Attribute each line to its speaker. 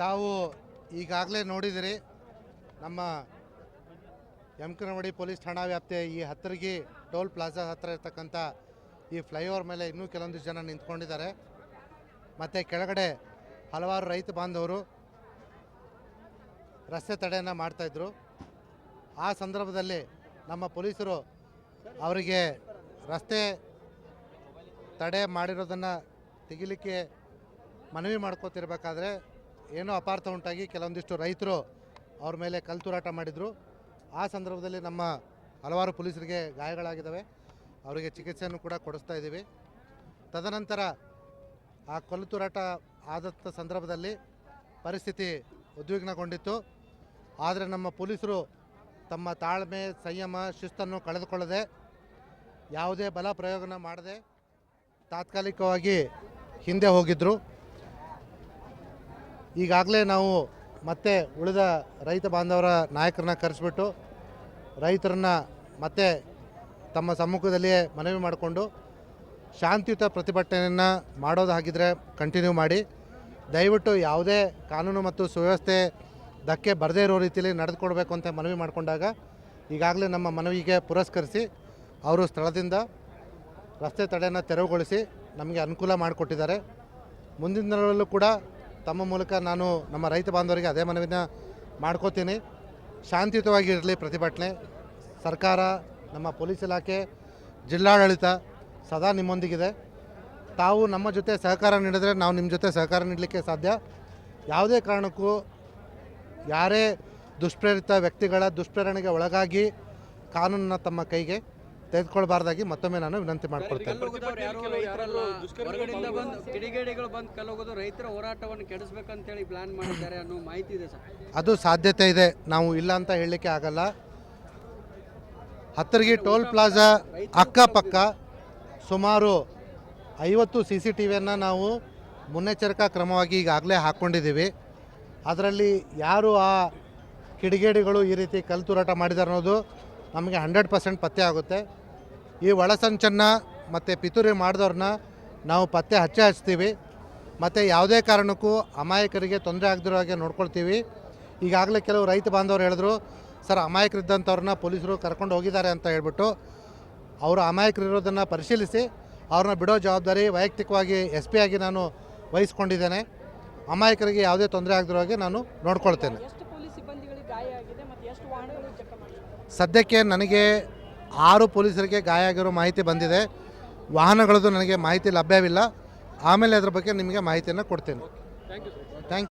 Speaker 1: ತಾವು ಈಗಾಗಲೇ ನೋಡಿದಿರಿ ನಮ್ಮ ಯಮಕನಮಡಿ ಪೊಲೀಸ್ ಠಾಣಾ ವ್ಯಾಪ್ತಿಯ ಈ ಹತ್ತರಗಿ ಟೋಲ್ ಪ್ಲಾಜಾ ಹತ್ತಿರ ಇರ್ತಕ್ಕಂಥ ಈ ಫ್ಲೈಓವರ್ ಮೇಲೆ ಇನ್ನೂ ಕೆಲವೊಂದಿಷ್ಟು ಜನ ನಿಂತ್ಕೊಂಡಿದ್ದಾರೆ. ಮತ್ತು ಕೆಳಗಡೆ ಹಲವಾರು ರೈತ ಬಾಂಧವರು ರಸ್ತೆ ತಡೆಯನ್ನು ಮಾಡ್ತಾಯಿದ್ರು. ಆ ಸಂದರ್ಭದಲ್ಲಿ ನಮ್ಮ ಪೊಲೀಸರು ಅವರಿಗೆ ರಸ್ತೆ ತಡೆ ಮಾಡಿರೋದನ್ನು ತೆಗಿಲಿಕ್ಕೆ ಮನವಿ ಮಾಡ್ಕೋತಿರ್ಬೇಕಾದ್ರೆ ಏನೋ ಅಪಾರ್ಥ ಉಂಟಾಗಿ ಕೆಲವೊಂದಿಷ್ಟು ರೈತರು ಅವ್ರ ಮೇಲೆ ಕಲ್ಲು ತೂರಾಟ ಮಾಡಿದರು. ಆ ಸಂದರ್ಭದಲ್ಲಿ ನಮ್ಮ ಹಲವಾರು ಪೊಲೀಸರಿಗೆ ಗಾಯಗಳಾಗಿದ್ದಾವೆ. ಅವರಿಗೆ ಚಿಕಿತ್ಸೆಯನ್ನು ಕೂಡ ಕೊಡಿಸ್ತಾ ಇದ್ದೀವಿ. ತದನಂತರ ಆ ಕಲ್ಲು ತೂರಾಟ ಆದಂಥ ಸಂದರ್ಭದಲ್ಲಿ ಪರಿಸ್ಥಿತಿ ಉದ್ವಿಗ್ನಗೊಂಡಿತ್ತು. ಆದರೆ ನಮ್ಮ ಪೊಲೀಸರು ತಮ್ಮ ತಾಳ್ಮೆ, ಸಂಯಮ, ಶಿಸ್ತನ್ನು ಕಳೆದುಕೊಳ್ಳದೆ ಯಾವುದೇ ಬಲ ಪ್ರಯೋಗನ ಮಾಡದೆ ತಾತ್ಕಾಲಿಕವಾಗಿ ಹಿಂದೆ ಹೋಗಿದ್ದರು. ಈಗಾಗಲೇ ನಾವು ಮತ್ತೆ ಉಳಿದ ರೈತ ಬಾಂಧವರ ನಾಯಕರನ್ನ ಕರೆಸಿಬಿಟ್ಟು ರೈತರನ್ನ ಮತ್ತೆ ತಮ್ಮ ಸಮ್ಮುಖದಲ್ಲಿಯೇ ಮನವಿ ಮಾಡಿಕೊಂಡು ಶಾಂತಿಯುತ ಪ್ರತಿಭಟನೆಯನ್ನು ಮಾಡೋದಾಗಿದ್ದರೆ ಕಂಟಿನ್ಯೂ ಮಾಡಿ, ದಯವಿಟ್ಟು ಯಾವುದೇ ಕಾನೂನು ಮತ್ತು ಸುವ್ಯವಸ್ಥೆ ಧಕ್ಕೆ ಬರದೇ ಇರೋ ರೀತಿಯಲ್ಲಿ ನಡೆದುಕೊಡ್ಬೇಕು ಅಂತ ಮನವಿ ಮಾಡಿಕೊಂಡಾಗ ಈಗಾಗಲೇ ನಮ್ಮ ಮನವಿಗೆ ಪುರಸ್ಕರಿಸಿ ಅವರು ಸ್ಥಳದಿಂದ ರಸ್ತೆ ತಡೆಯನ್ನು ತೆರವುಗೊಳಿಸಿ ನಮಗೆ ಅನುಕೂಲ ಮಾಡಿಕೊಟ್ಟಿದ್ದಾರೆ. ಮುಂದಿನ ದಿನಗಳಲ್ಲೂ ಕೂಡ ತಮ್ಮ ಮೂಲಕ ನಾನು ನಮ್ಮ ರೈತ ಬಾಂಧವರಿಗೆ ಅದೇ ಮನವಿನ ಮಾಡ್ಕೋತೀನಿ. ಶಾಂತಿಯುತವಾಗಿರಲಿ ಪ್ರತಿಭಟನೆ. ಸರ್ಕಾರ, ನಮ್ಮ ಪೊಲೀಸ್ ಇಲಾಖೆ, ಜಿಲ್ಲಾಡಳಿತ ಸದಾ ನಿಮ್ಮೊಂದಿಗಿದೆ. ತಾವು ನಮ್ಮ ಜೊತೆ ಸಹಕಾರ ನೀಡಿದರೆ ನಾವು ನಿಮ್ಮ ಜೊತೆ ಸಹಕಾರ ನೀಡಲಿಕ್ಕೆ ಸಾಧ್ಯ. ಯಾವುದೇ ಕಾರಣಕ್ಕೂ ಯಾರೇ ದುಷ್ಪ್ರೇರಿತ ವ್ಯಕ್ತಿಗಳ ದುಷ್ಪ್ರೇರಣೆಗೆ ಒಳಗಾಗಿ ಕಾನೂನನ್ನು ತಮ್ಮ ಕೈಗೆ ತೆಗೆದುಕೊಳ್ಬಾರ್ದಾಗಿ ಮತ್ತೊಮ್ಮೆ ನಾನು ವಿನಂತಿ ಮಾಡ್ಕೊಳ್ತೇನೆ.
Speaker 2: ಕಿಡಿಗೇಡಿಗಳು ಬಂದು ಕಲ್ಲೋಗೋದು ರೈತರ ಹೋರಾಟವನ್ನು ಕೆಡಿಸ್ಬೇಕಂತೇಳಿ ಪ್ಲಾನ್ ಮಾಡಿದ್ದಾರೆ ಅನ್ನೋ ಮಾಹಿತಿ ಇದೆ ಸರ್.
Speaker 1: ಅದು ಸಾಧ್ಯತೆ ಇದೆ, ನಾವು ಇಲ್ಲ ಅಂತ ಹೇಳಲಿಕ್ಕೆ ಆಗಲ್ಲ. ಹತ್ತರಗಿ ಟೋಲ್ ಪ್ಲಾಜಾ ಅಕ್ಕಪಕ್ಕ ಸುಮಾರು 50 CCTVಯನ್ನು ನಾವು ಮುನ್ನೆಚ್ಚರಿಕಾ ಕ್ರಮವಾಗಿ ಈಗಾಗಲೇ ಹಾಕ್ಕೊಂಡಿದ್ದೀವಿ. ಅದರಲ್ಲಿ ಯಾರು ಆ ಕಿಡಿಗೇಡಿಗಳು ಈ ರೀತಿ ಕಲ್ಲು ತೂರಾಟ ಮಾಡಿದ್ದಾರೆ ಅನ್ನೋದು ನಮಗೆ 100% ಪತ್ತೆ ಆಗುತ್ತೆ. ಈ ಒಳಸಂಚನ್ನು ಮತ್ತು ಪಿತೂರಿ ಮಾಡಿದವ್ರನ್ನ ನಾವು ಪತ್ತೆ ಹಚ್ತೀವಿ. ಮತ್ತು ಯಾವುದೇ ಕಾರಣಕ್ಕೂ ಅಮಾಯಕರಿಗೆ ತೊಂದರೆ ಆಗದಿರೋ ಹಾಗೆ ನೋಡ್ಕೊಳ್ತೀವಿ. ಈಗಾಗಲೇ ಕೆಲವು ರೈತ ಬಾಂಧವರು ಹೇಳಿದ್ರು, ಸರ್ ಅಮಾಯಕರಿದ್ದಂಥವ್ರನ್ನ ಪೊಲೀಸರು ಕರ್ಕೊಂಡು ಹೋಗಿದ್ದಾರೆ ಅಂತ ಹೇಳ್ಬಿಟ್ಟು. ಅವರು ಅಮಾಯಕರಿರೋದನ್ನು ಪರಿಶೀಲಿಸಿ ಅವ್ರನ್ನ ಬಿಡೋ ಜವಾಬ್ದಾರಿ ವೈಯಕ್ತಿಕವಾಗಿ SP ಆಗಿ ನಾನು ವಹಿಸ್ಕೊಂಡಿದ್ದೇನೆ. ಅಮಾಯಕರಿಗೆ ಯಾವುದೇ ತೊಂದರೆ ಆಗದಿರೋ ಹಾಗೆ ನಾನು ನೋಡ್ಕೊಳ್ತೇನೆ. ಸದ್ಯಕ್ಕೆ ನನಗೆ 6 ಪೊಲೀಸರಿಗೆ ಗಾಯ ಆಗಿರೋ ಮಾಹಿತಿ ಬಂದಿದೆ. ವಾಹನಗಳದ್ದು ನನಗೆ ಮಾಹಿತಿ ಲಭ್ಯವಿಲ್ಲ. ಆಮೇಲೆ ಅದರ ಬಗ್ಗೆ ನಿಮಗೆ ಮಾಹಿತಿಯನ್ನು ಕೊಡ್ತೇನೆ. Thank you.